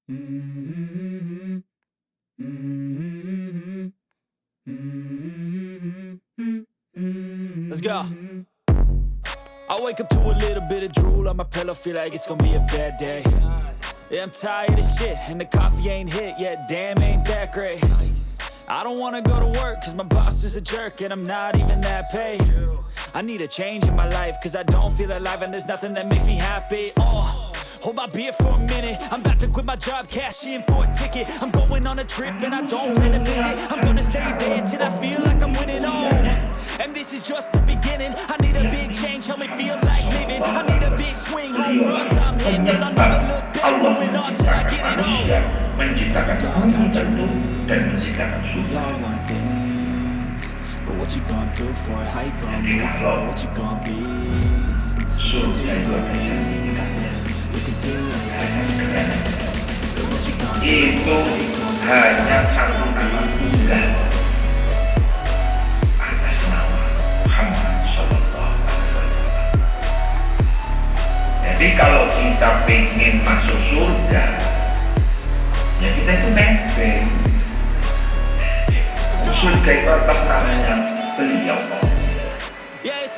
Mm-hmm. Mm-hmm. Mm-hmm. Let's go. I wake up to a little bit of drool on my pillow, feel like it's gonna be a bad day. Yeah, I'm tired of shit, and the coffee ain't hit yet, damn, ain't that great. I don't wanna go to work, cause my boss is a jerk, and I'm not even that paid. I need a change in my life, cause I don't feel alive, and there's nothing that makes me happy. Hold my beer for a minute, I'm about to quit my job, cash in for a ticket. I'm going on a trip, and I don't plan to visit. I'm gonna stay there till I feel like I'm winning all. And this is just the beginning. I need a big change, help me feel like living. I need a big swing, home runs I'm hitting, and I'll never look back, moving on till I get it all. Menciptakan bumi tentu dan menciptakan We surga. all want things, but what you gonna do for it? How you gonna Jadi move for kalau it? What you gonna be? surga itu artinya You can do anything, but what you gonna do? itu hanya satu nama tunggal atas nama Muhammad Sallallahu Alaihi Wasallam. Jadi kalau kita pengen masuk surga, ya kita itu nebeng. Surga itu atas namanya beliau.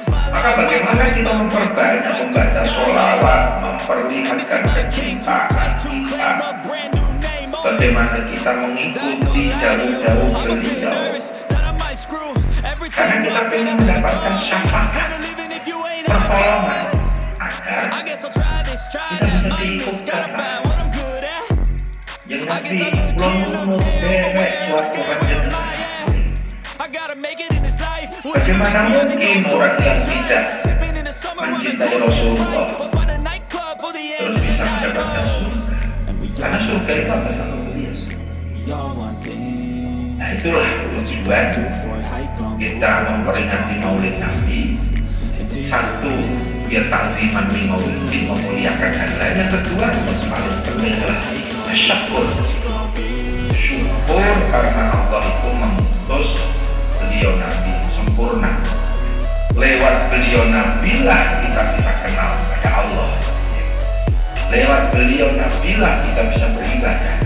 Maka bagaimana kita memperbanyak membaca sholawat, memperlihatkan kecintaan kita, bagaimana kita mengikuti jauh-jauh beliau, karena kita ingin mendapatkan syafaat, pertolongan, agar kita bisa diikutkan. Yang nanti belum berek suatu panjenengan. Bagaimana mungkin orang yang tidak mencintai Rasulullah terus bisa mendapatkan surga? Karena surga itu atas nama beliau. Nah itulah tujuan kita memperingati Maulid Nabi. Satu, biar takziman li maulid, memuliakan hari raya. Yang kedua, paling penting adalah syukur. Syukur karena Allah itu mengutus beliau Nabi sempurna. Lewat beliau Nabi lah kita bisa kenal pada Allah. Lewat beliau Nabi lah kita bisa beribadah.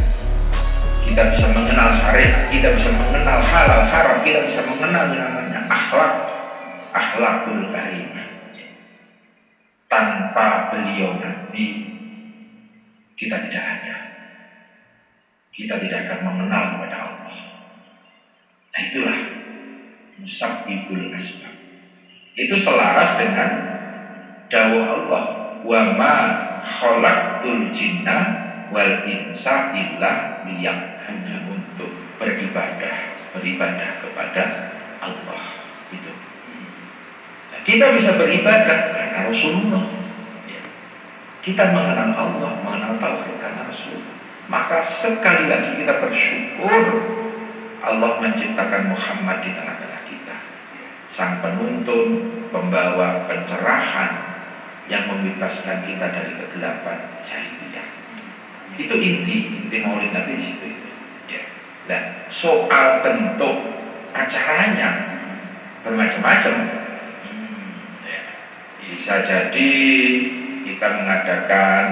Kita bisa mengenal syariat, kita bisa mengenal halal haram, kita bisa mengenal namanya akhlakul karimah. Tanpa beliau Nabi kita tidak ada. Kita tidak akan mengenal kepada Allah. Nah itulah musabbibul asbab. Itu selaras dengan dawuh Allah, wa ma khalaqtul jinna wal insa illa liya'budun, untuk beribadah kepada Allah. Itu. Nah, kita bisa beribadah karena Rasulullah. Kita mengenal Allah, mengenal tauhid karena Rasulullah. Maka sekali lagi kita bersyukur Allah menciptakan Muhammad di tengah-tengah kita, sang penuntun, pembawa pencerahan yang membebaskan kita dari kegelapan jahiliyah. Itu inti Maulid Nabi di situ itu. Dan soal bentuk acaranya bermacam-macam. Bisa jadi kita mengadakan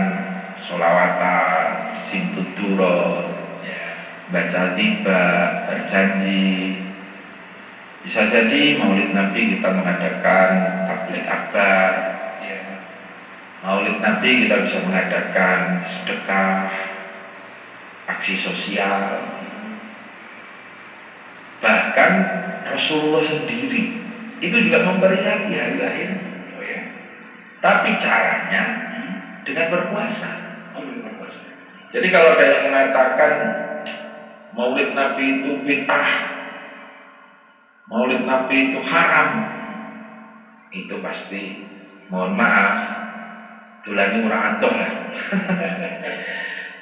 sholawatan, simtuduro, baca tiba, berjanji. Bisa jadi Maulid Nabi kita mengadakan tabligh akbar. Maulid Nabi kita bisa mengadakan sedekah, aksi sosial. Bahkan Rasulullah sendiri itu juga memperingati hari lahir. Tapi caranya dengan berpuasa. Jadi kalau ada yang mengatakan Maulid Nabi itu bid'ah, Maulid Nabi itu haram, itu pasti mohon maaf, tulani ora adoh lah.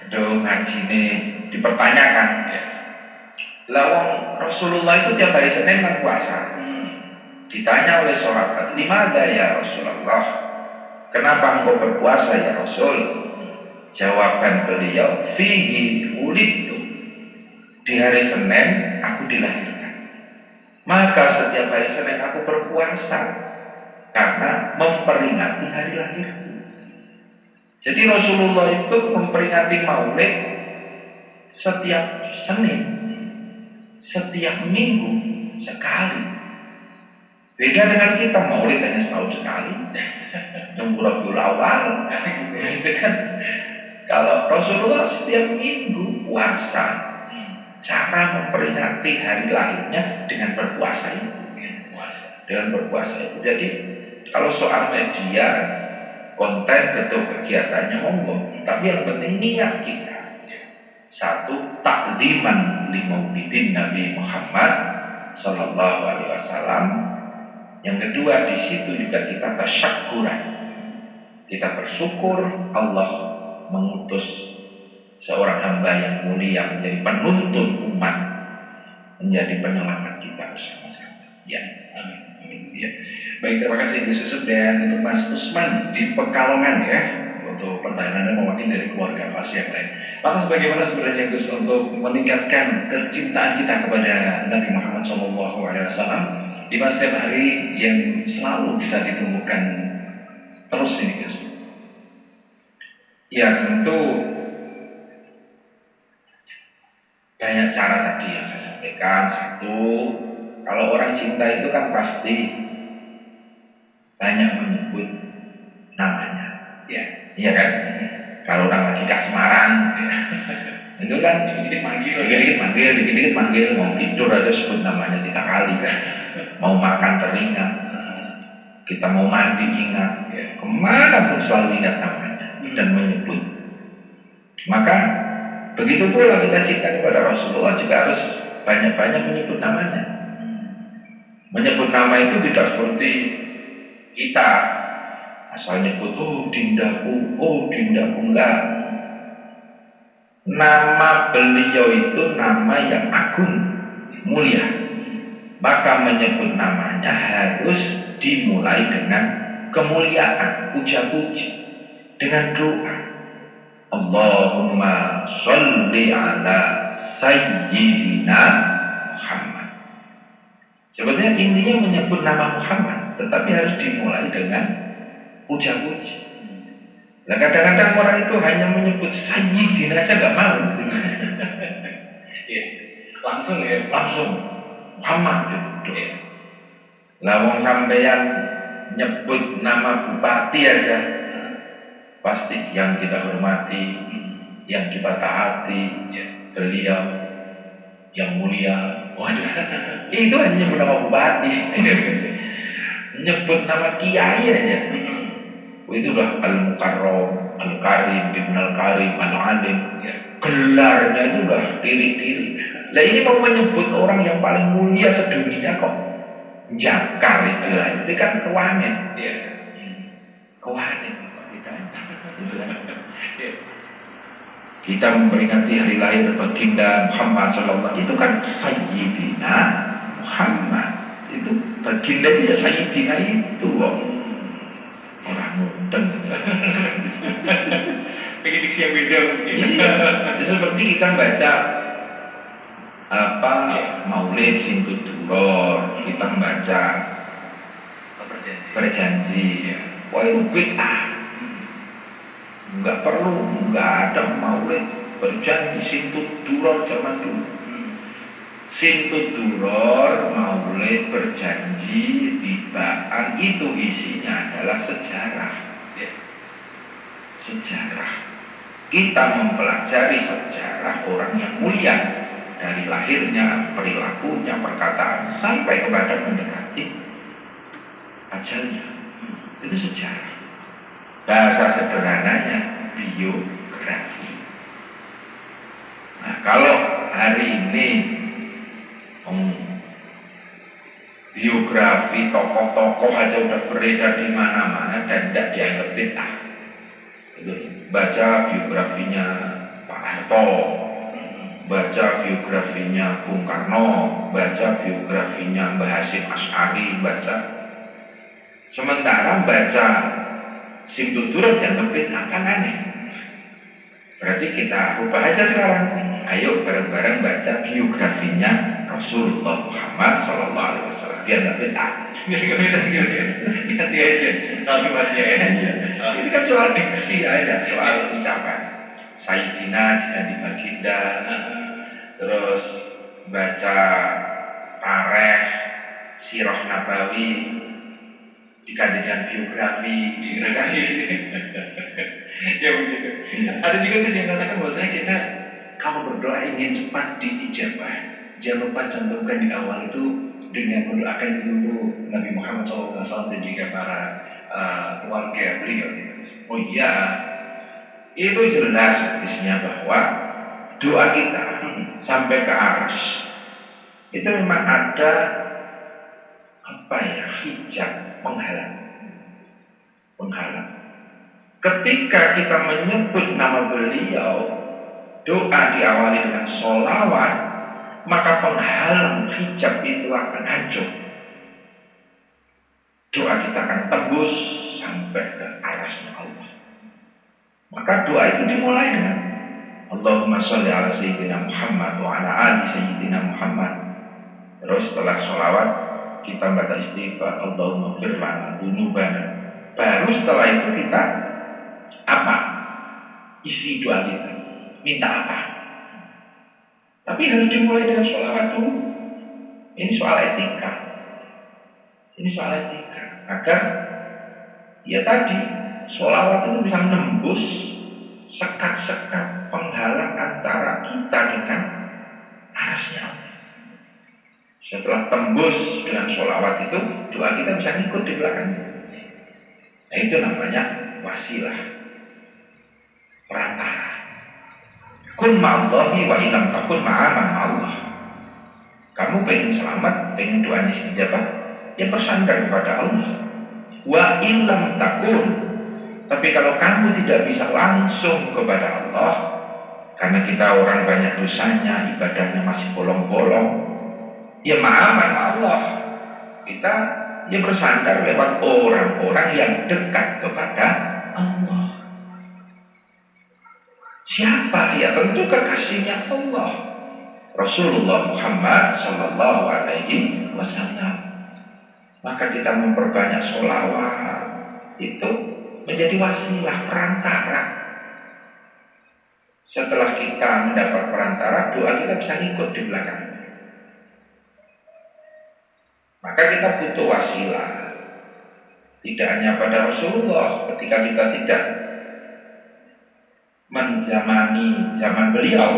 Aduh ngaji ini dipertanyakan. Lawang Rasulullah itu tiap hari Senin kan puasa. Ditanya oleh sahabat, "Limada ya Rasulullah? Kenapa engkau berpuasa ya Rasul?" Jawaban beliau, "Fihi wulidtu." Di hari Senin aku dilahirkan. Maka setiap hari Senin aku berpuasa karena memperingati hari lahirku. Jadi Rasulullah itu memperingati Maulid setiap Senin, setiap minggu sekali. Beda dengan kita, maulid hanya setahun sekali, nunggu Rabiul Awal, itu kan. Kalau Rasulullah setiap minggu puasa, cara memperingati hari lahirnya dengan berpuasa itu, dengan berpuasa itu. Jadi kalau soal media, konten, bentuk kegiatannya monggo, tapi yang penting niat kita. Satu, takziman li maulidin Nabi Muhammad sallallahu alaihi wasallam. Yang kedua, di situ juga kita tasyakkuran. Kita bersyukur Allah mengutus seorang hamba yang mulia menjadi penuntun umat, menjadi penyelamat kita bersama-sama. Ya, amin. Ya. Baik, terima kasih Gus Yusuf, dan untuk Mas Usman di Pekalongan ya, untuk pertanyaan Anda mewakili dari keluarga Fas yang lain. Lantas bagaimana sebenarnya Gus untuk meningkatkan kecintaan kita kepada Nabi Muhammad SAW di mana setiap hari yang selalu bisa ditemukan terus ini Gus? Ya tentu banyak cara tadi yang saya sampaikan. Satu, kalau orang cinta itu kan pasti banyak menyebut namanya, ya, iya kan? Kalau orang lagi kasmaran, ya, itu kan dikit-dikit manggil, mau tidur aja sebut namanya 3 kali kan, mau makan teringat, kita mau mandi ingat, ya, kemana pun selalu ingat namanya dan menyebut. Maka begitu pula kita cinta kepada Rasulullah juga harus banyak-banyak menyebut namanya. Menyebut nama itu tidak seperti kita asal nyebut, oh dindaku, enggak. Nama beliau itu nama yang agung, mulia. Maka menyebut namanya harus dimulai dengan kemuliaan, puja-puji, dengan doa. Allahumma sholli ala sayyidina Muhammad. Sebenarnya intinya menyebut nama Muhammad, tetapi harus dimulai dengan puja-puji. Nah kadang-kadang orang itu hanya menyebut sayyidina aja nggak mau. Langsung Muhammad gitu. Lah wong sampeyan nyebut nama bupati aja, pasti yang kita hormati, yang kita taati, beliau yang mulia. Waduh, itu hanya nyebut nama bupati. Nyebut nama kiai aja, itu udah Al-Mukarram, Al-Karim, Ibn Al-Karim, Al-Alim. Gelarnya itu udah diri-diri. Lah ini mau menyebut orang yang paling mulia sedunia kok jangkar istilahnya, itu kan kewanen. Kewanen kita memperingati hari lahir baginda Muhammad sallallahu, itu kan Sayyidina Muhammad, itu baginda itu ya Sayyidina itu orang mudeng. Bikin diksi yang beda mungkin. Iya, seperti kita baca Maulid Sintuduror, kita membaca berjanji. Wah itu bid'ah. Enggak perlu, enggak ada Maulid berjanji Sintuduror zaman dulu. Sintuduror, Maulid berjanji, tibaan, itu isinya adalah sejarah. Sejarah. Kita mempelajari sejarah orang yang mulia, dari lahirnya, perilakunya, perkataannya, sampai kepada mendekati ajalnya. Itu sejarah. Bahasa sederhananya biografi. Nah, kalau hari ini biografi tokoh-tokoh aja udah beredar di mana-mana dan tidak dianggap bid'ah. Baca biografinya Pak Harto, baca biografinya Bung Karno, baca biografinya Mbah Hasyim Asy'ari, baca. Sementara baca Sintuduror dianggap bid'ah, kan aneh. Berarti kita ubah aja sekarang. Ayo bareng-bareng baca biografinya Rasulullah Muhammad SAW, biar nggak bid'ah. Biar nggak bid'ah gitu. Ganti aja kalimatnya ya. Ini kan soal diksi aja, soal ucapan. Sayyidina diganti kita, terus baca tarikh, sirah nabawi, diganti dengan biografi, gitu kan? Ya begitu. Ada juga yang mengatakan bahwasanya kita kalau berdoa ingin cepat diijabah, jangan lupa cantumkan di awal itu dengan mendoakan dulu Nabi Muhammad SAW dan juga para keluarga beliau. Oh iya, itu jelas hadisnya bahwa doa kita sampai ke arsy itu memang ada hijab penghalang. Ketika kita menyebut nama beliau, doa diawali dengan sholawat, maka penghalang hijab itu akan hancur. Doa kita akan tembus sampai ke arasnya Allah. Maka doa itu dimulai dengan Allahumma sholli ala sayyidina Muhammad wa ala ali sayyidina Muhammad. Terus setelah sholawat kita baca istighfar, Allahumma fir lana dzunubana. Baru setelah itu kita apa? Isi doa kita. Minta apa? Tapi harus dimulai dengan sholawat dulu. Ini soal etika. Agar ya tadi sholawat itu bisa menembus sekat-sekat penghalang antara kita dengan arasnya Allah. Setelah tembus dengan sholawat itu, doa kita bisa ngikut di belakangnya. Nah itu namanya wasilah, perantara. Kun ma'allahi wa ilam takun ma'aman Allah. Kamu pengen selamat, pengen doanya istijabah, ya bersandar kepada Allah. Wa ilam takun. Tapi kalau kamu tidak bisa langsung kepada Allah, karena kita orang banyak dosanya, ibadahnya masih bolong-bolong, ya ma'aman Allah. Kita ya bersandar lewat orang-orang yang dekat kepada Allah. Siapa? Ya tentu kekasihnya Allah, Rasulullah Muhammad Sallallahu Alaihi Wasallam. Maka kita memperbanyak sholawat itu menjadi wasilah, perantara. Setelah kita mendapat perantara, doa kita bisa ikut di belakang. Maka kita butuh wasilah. Tidak hanya pada Rasulullah, ketika kita tidak menzamani zaman beliau,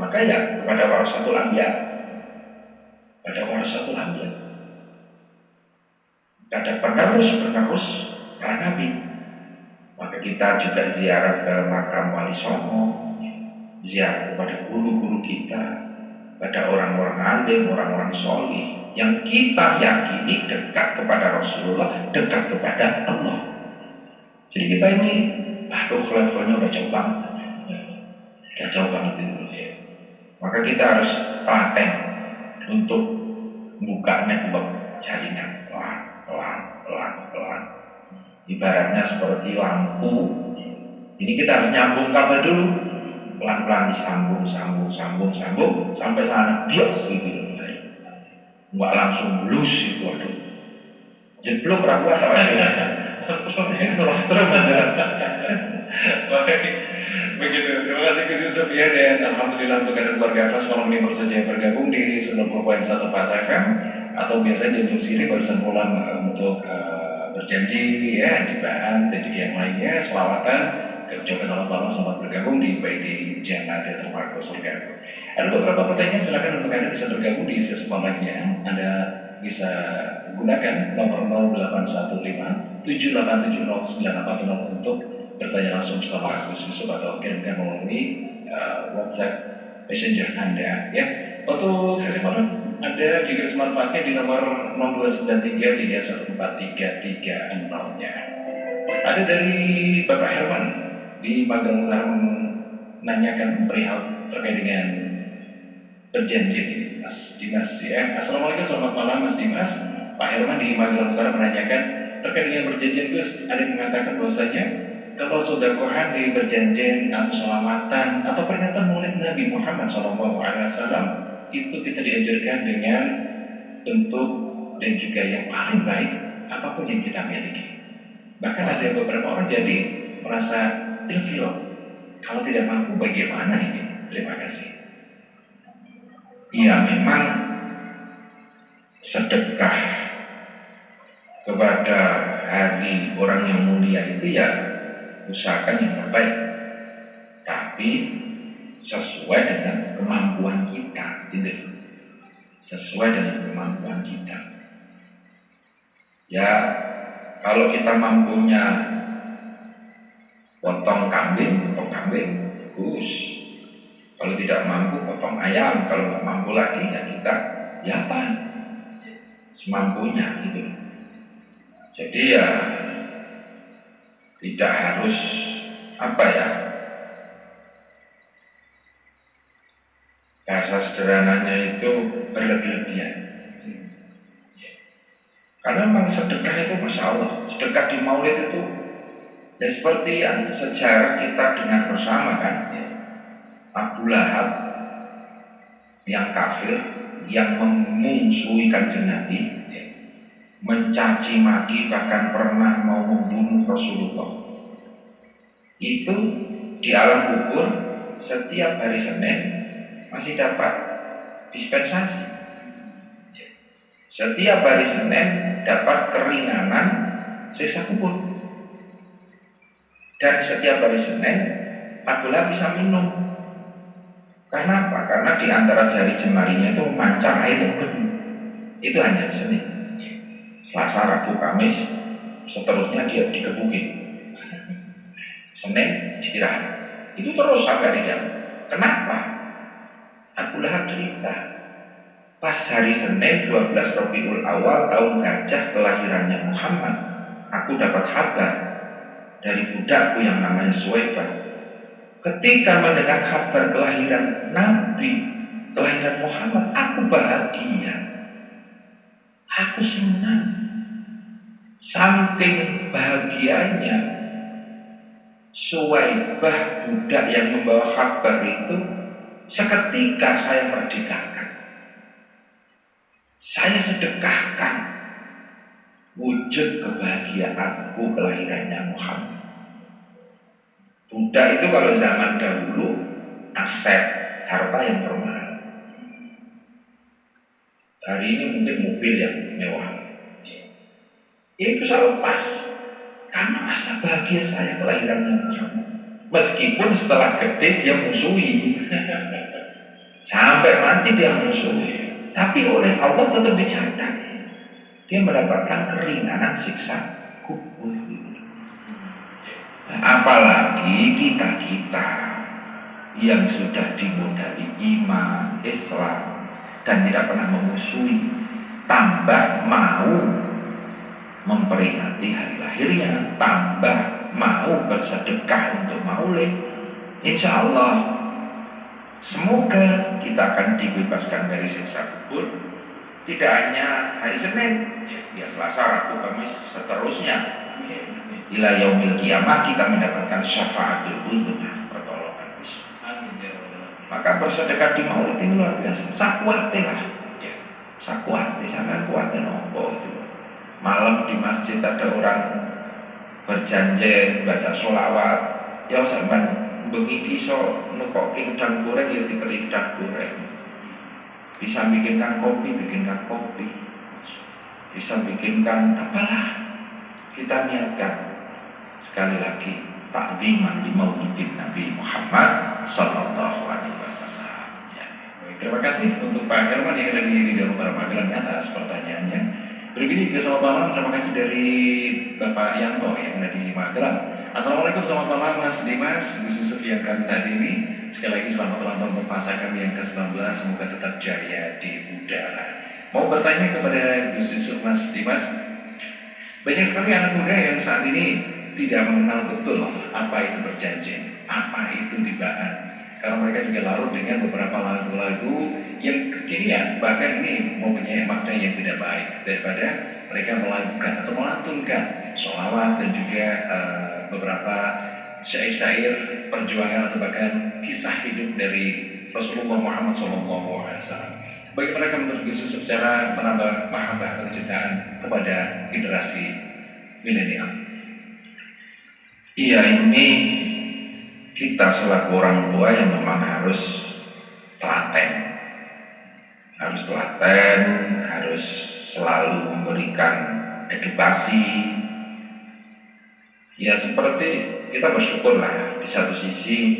maka ya kepada warasatul anbiya, ada penerus para nabi. Maka kita juga ziarah ke makam Wali Songo, ziarah kepada guru-guru kita, pada orang-orang alim, orang-orang solih yang kita yakini dekat kepada Rasulullah, dekat kepada Allah. Jadi kita ini levelnya udah jauh banget itu. Maka kita harus telaten untuk buka network jaringan pelan. Ibaratnya seperti lampu. Ini kita harus nyambung kabel dulu, pelan-pelan disambung sampai sana bios gitu. Nggak langsung lus itu, aduh. Jeblok ragu atau Nostrum. Begitu. Terima kasih Gus Yusuf ya, dan alhamdulillah untuk Anda keluarga Fas malam ini baru saja yang bergabung di 90.1 Fas FM, atau biasanya di sini barusan pulang untuk berjanji ya, dibaan dan juga yang lainnya, selawatan. Coba selamat malam, selamat bergabung di Baiti Jannah dan Termarko Surga. Ada beberapa pertanyaan, silakan untuk Anda bisa bergabung di sesi live-nya. Anda bisa gunakan nomor 0815 7870940 untuk bertanya langsung bersama Gus Yusuf, atau kirimkan melalui WhatsApp Messenger Anda ya. Untuk sesi live Anda juga bisa manfaatkan di nomor 0293314330-nya. Ada dari Bapak Herman di Magelang Utara menanyakan perihal terkait dengan perjanjian Mas Dimas ya. Assalamualaikum, selamat malam Mas Dimas. Pak Herman di Magelang Utara menanyakan terkait dengan perjanjian Gus. Ada yang mengatakan bahwasanya kalau sodakohan di perjanjian atau selamatan atau peringatan maulid Nabi Muhammad SAW itu kita diajarkan dengan bentuk dan juga yang paling baik apapun yang kita miliki. Bahkan ada beberapa orang jadi merasa ilfil, kalau tidak mampu bagaimana ini? Terima Ya memang sedekah kepada hari orang yang mulia itu ya usahakan yang terbaik, tapi sesuai dengan kemampuan kita, gitu. Sesuai dengan kemampuan kita. Ya kalau kita mampunya potong kambing, bagus. Kalau tidak mampu potong ayam, kalau nggak mampu lagi ya kita ya apa semampunya, gitu. Jadi ya tidak harus apa ya, bahasa sederhananya itu berlebihan. Karena memang sedekah itu Masya Allah, sedekah di Maulid itu ya seperti yang sejarah kita dengar bersama kan, Abu Lahab yang kafir, yang memungsuhi Kanjeng Nabi, mencaci maki, bahkan pernah mau membunuh Rasulullah. Itu di alam kubur setiap hari Senin masih dapat dispensasi. Setiap hari Senin dapat keringanan siksa kubur. Dan setiap hari Senin Abu Lahab bisa minum. Karena apa? Karena di antara jari jemarinya itu memancar air yang bening. Itu hanya Senin. Selasa, Rabu, Kamis, seterusnya dia dikebukin. Senin istirahat. Itu terus sampai hari kiamat. Kenapa? Abu Lahab cerita, pas hari Senin 12 Rabiul Awal tahun gajah kelahirannya Muhammad, aku dapat kabar dari budakku yang namanya Suwaibah. Ketika mendengar kabar kelahiran Nabi, kelahiran Muhammad, aku bahagia, aku senang. Saking bahagianya Suwaibah, budak yang membawa kabar itu, seketika saya merdekakan, saya sedekahkan wujud kebahagiaanku kelahirannya Muhammad. Budak itu kalau zaman dahulu aset harta yang termahal. Hari ini mungkin mobil yang mewah. Itu saya lepas karena rasa bahagia saya kelahirannya Muhammad. Meskipun setelah gede dia musuhi, sampai mati dia musuhi, tapi oleh Allah tetap dicatat. Dia mendapatkan keringanan siksa kubur. Apalagi kita yang sudah dimodali iman, Islam, dan tidak pernah memusuhi, tambah mau memperingati hari lahirnya, tambah mau bersedekah untuk Maulid. Insya Allah semoga kita akan dibebaskan dari siksa kubur. Tidak hanya hari Senin, ya Selasa, Rabu, Kamis, seterusnya. Ila yaumil kiamah kita mendapatkan syafaatul uzma, pertolongan besar. Maka bersedekah di Maulid ini luar biasa. Sakuate lah, sakuate, sampai kuate nopo itu. Malam di masjid ada orang berjanji baca sholawat, ya sampai begitu so nukoki udang goreng ya dikeri udang goreng. Bisa bikinkan kopi, bikinkan kopi. Bisa bikinkan apalah. Kita niatkan sekali lagi takziman li maulidin Nabi Muhammad sallallahu alaihi wasallam. Ya. Terima kasih untuk Pak Herman yang ada di dalam Magelang atas pertanyaannya. Berikutnya juga selamat malam, terima kasih dari Bapak Yanto yang ada di Magelang. Assalamualaikum, selamat malam Mas Dimas, Gus Yusuf yang kami ini. Sekali lagi selamat ulang tahun untuk fase kami yang ke-19, semoga tetap jaya di udara. Mau bertanya kepada Gus Yusuf, Mas Dimas, banyak sekali anak muda yang saat ini tidak mengenal betul apa itu berjanji, apa itu ribaan. Karena mereka juga larut dengan beberapa lagu-lagu yang kekinian, bahkan ini mempunyai makna yang tidak baik daripada mereka melakukan atau melantunkan sholawat dan juga beberapa syair-syair perjuangan atau bahkan kisah hidup dari Rasulullah Muhammad SAW. Bagaimana kamu terbisu secara menambah mahabbah kecintaan kepada generasi milenial? Iya, ini kita selaku orang tua yang memang harus telaten. harus telaten, harus selalu memberikan edukasi. Ya seperti kita bersyukurlah di satu sisi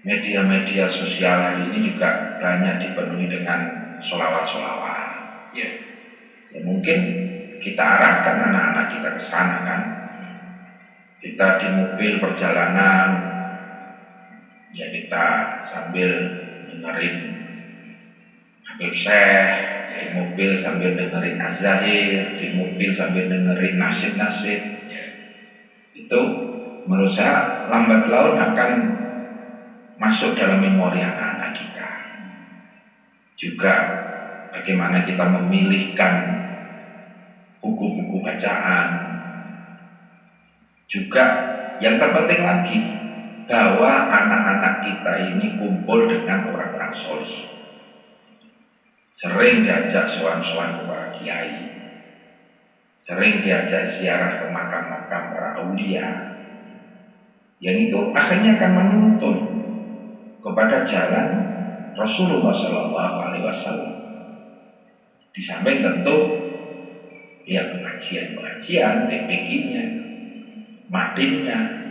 media-media sosial hari ini juga banyak dipenuhi dengan sholawat-sholawat. Ya mungkin kita arahkan anak-anak kita ke sana kan. Kita di mobil perjalanan, ya kita sambil dengerin Habib Syekh, di mobil sambil dengerin Az-Zahir, di mobil sambil dengerin nasyid-nasyid. Itu menurut saya lambat laun akan masuk dalam memori anak-anak kita. Juga bagaimana kita memilihkan buku-buku bacaan. Juga yang terpenting lagi, bahwa anak-anak kita ini kumpul dengan orang-orang soleh. Sering diajak sowan-sowan kepada kiai, sering diajak ziarah ke makam-makam para aulia. Yang itu akhirnya akan menuntun kepada jalan Rasulullah SAW. Di samping tentu ya pengajian-pengajian, TPG-nya, madinnya.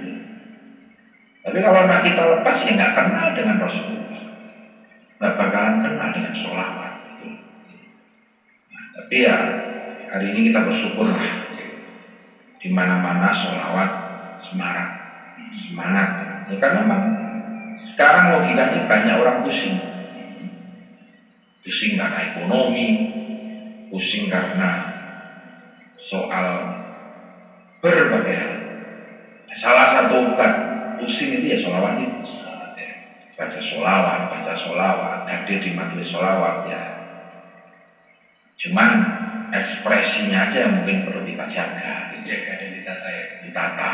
Tapi kalau anak kita lepas ya nggak kenal dengan Rasulullah, nggak bakalan kenal dengan sholawat itu. Nah, tapi ya hari ini kita bersyukur di mana-mana sholawat semangat. Ya kan memang sekarang logikanya banyak orang pusing karena ekonomi, pusing karena soal berbagai hal. Salah satu obat pusing itu ya sholawat itu. Baca sholawat, hadir di majelis sholawat ya. Cuman ekspresinya aja yang mungkin perlu kita jaga dan ditata ya. Ditata,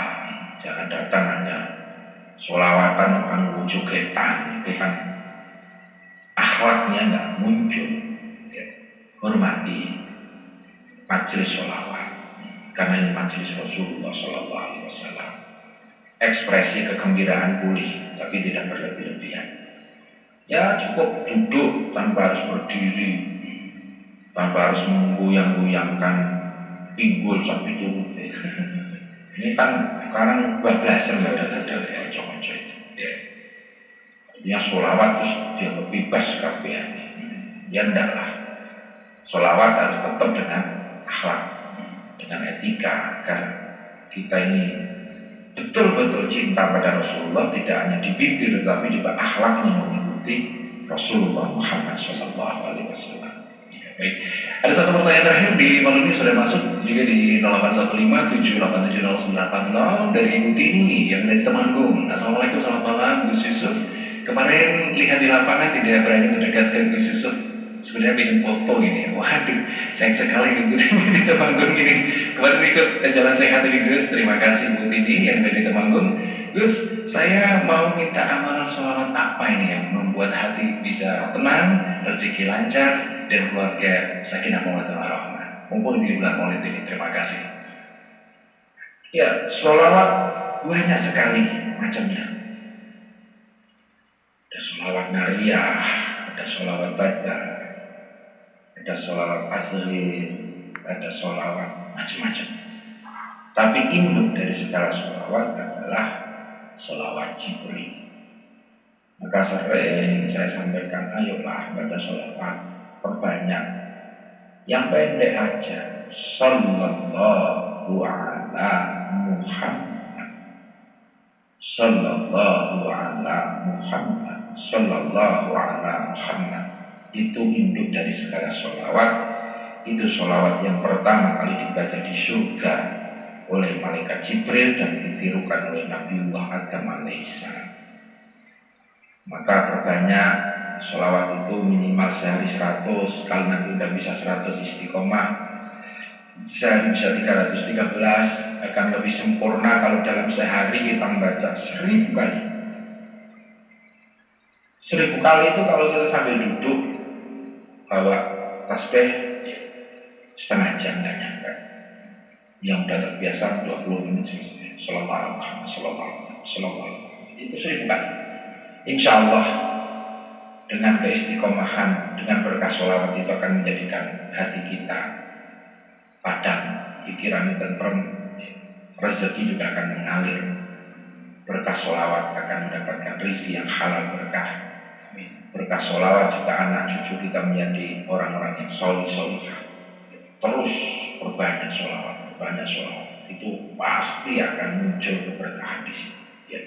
jangan datang hanya sholawatan anggu jogetan, itu kan akhlaknya nggak muncul. Ya. Hormati majelis sholawat, karena ini majelis Rasulullah SAW. Ekspresi kegembiraan pulih, tapi tidak berlebih-lebihan. Ya cukup duduk tanpa harus berdiri, tanpa harus menggoyang-goyangkan pinggul sampai turun. Ini kan sekarang bablasan ada konco-konco itu. Artinya sholawat terus dia bebas kabeh. Ya enggak lah. Sholawat harus tetap dengan akhlak, dengan etika, agar kita ini betul-betul cinta pada Rasulullah, tidak hanya di bibir tapi juga akhlaknya mengikuti Rasulullah Muhammad SAW. Ya, baik. Ada satu pertanyaan terakhir di malam ini sudah masuk juga di 0815787090 dari Ibu Tini yang dari Temanggung. Assalamualaikum, selamat malam Gus Yusuf. Kemarin lihat di lapangan tidak berani mendekatkan Gus Yusuf. Sebenarnya bikin foto gini, waduh, sayang sekali Ibu Tini di Temanggung ini. Kemarin ikut jalan sehat ini Gus, terima kasih Bu Tini yang dari Temanggung. Gus, saya mau minta amalan sholawat apa ini yang membuat hati bisa tenang, rezeki lancar, dan keluarga sakinah mawaddah warahmah. Mumpung di bulan Maulid ini, terima kasih. Ya, sholawat banyak sekali macamnya. Ada sholawat nariyah, ada sholawat baca, ada sholawat asli, ada sholawat macam-macam. Tapi induk dari segala sholawat adalah sholawat Jibril. Maka sering saya sampaikan, ayolah baca sholawat, perbanyak. Yang pendek aja, sallallahu ala Muhammad, sallallahu ala Muhammad, sallallahu ala Muhammad. Itu induk dari segala sholawat. Itu sholawat yang pertama kali dibaca di surga oleh malaikat Jibril dan ditirukan oleh Nabiullah Adam alaihissalam. Maka perbanyak sholawat itu minimal sehari 100. Kalau nanti udah bisa 100 istiqomah, sehari bisa 313. Akan lebih sempurna kalau dalam sehari kita membaca 1000 kali. 1000 kali itu kalau kita sambil duduk bawa tasbih setengah jam nggak nyampe. Yang udah terbiasa 20 menit selesai. Sallallahu alaihi wasallam. Itu 1000 kali. Insya Allah dengan keistiqomahan, dengan berkah sholawat itu akan menjadikan hati kita padam, pikiran tentrem, rezeki juga akan mengalir. Berkah sholawat akan mendapatkan rezeki yang halal berkah. Berkah sholawat juga anak cucu kita menjadi orang-orang yang solih-solihah. Terus perbanyak sholawat, itu pasti akan muncul keberkahan di situ. Ya.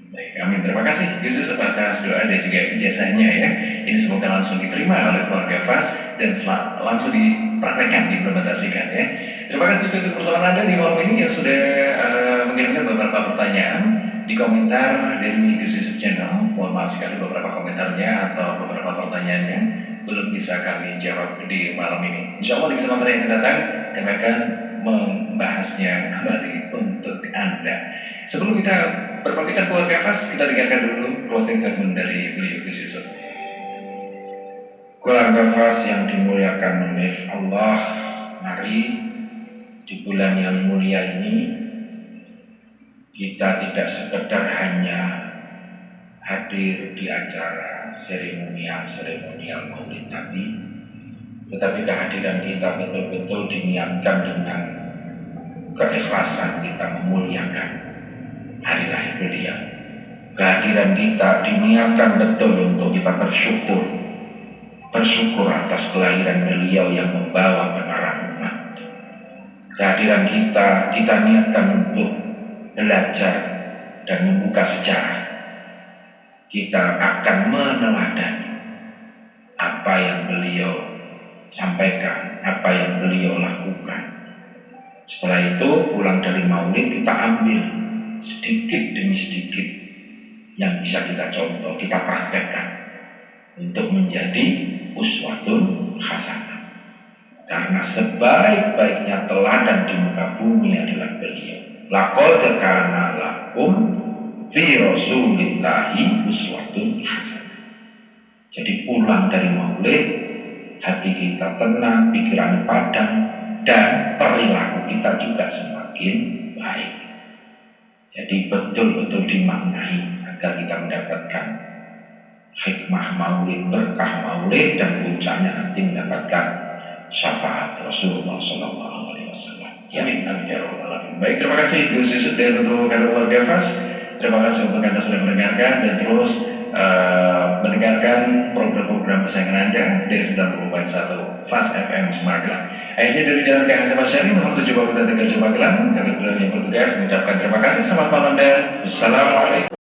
Baik, amin. Terima kasih Gus Yusuf atas doa dan juga ijazahnya ya. Ini semoga langsung diterima oleh keluarga Fas dan langsung dipraktekkan, diimplementasikan ya. Terima kasih juga untuk persoalan Anda di malam ini yang sudah mengirimkan beberapa pertanyaan di komentar dari Gus Yusuf Channel. Mohon maaf sekali beberapa komentarnya atau beberapa pertanyaannya belum bisa kami jawab di malam ini. Insya Allah di kesempatan yang akan datang kami akan membahasnya kembali untuk Anda. Sebelum kita berpamitan keluarga Fas, kita dengarkan dulu closing statement dari beliau Gus Yusuf. Keluarga Fas yang dimuliakan oleh Allah, mari di bulan yang mulia ini kita tidak sekedar hanya hadir di acara seremonial Maulid Nabi, tetapi kehadiran kita betul-betul diniatkan dengan keikhlasan kita memuliakan hari lahir beliau. Kehadiran kita diniatkan betul untuk kita bersyukur atas kelahiran beliau yang membawa penerang umat. Kehadiran kita niatkan untuk belajar dan membuka sejarah. Kita akan meneladani apa yang beliau sampaikan, apa yang beliau lakukan. Setelah itu pulang dari Maulid kita ambil sedikit demi sedikit yang bisa kita contoh, kita praktekkan untuk menjadi uswatun hasanah. Karena sebaik-baiknya teladan di muka bumi adalah beliau. Laqad kana lakum fi rasulillahi uswatun hasanah. Jadi pulang dari Maulid, hati kita tenang, pikiran padam, dan perilaku kita juga semakin baik. Jadi betul-betul dimaknai agar kita mendapatkan hikmah Maulid, berkah Maulid, dan puncaknya nanti mendapatkan syafaat Rasulullah SAW. Amin, amin ya rabbal alamin. Baik, terima kasih Gus Yusuf dan untuk keluarga Fas. Terima kasih untuk Anda sudah mendengarkan dan terus mendengarkan program-program kesayangan Anda dari 90.1 Fas FM Magelang. Akhirnya dari Jalan K. Hasan Masyari nomor 70 Kota Tegal Magelang, kami yang bertugas mengucapkan terima kasih. Selamat malam dan wassalamualaikum.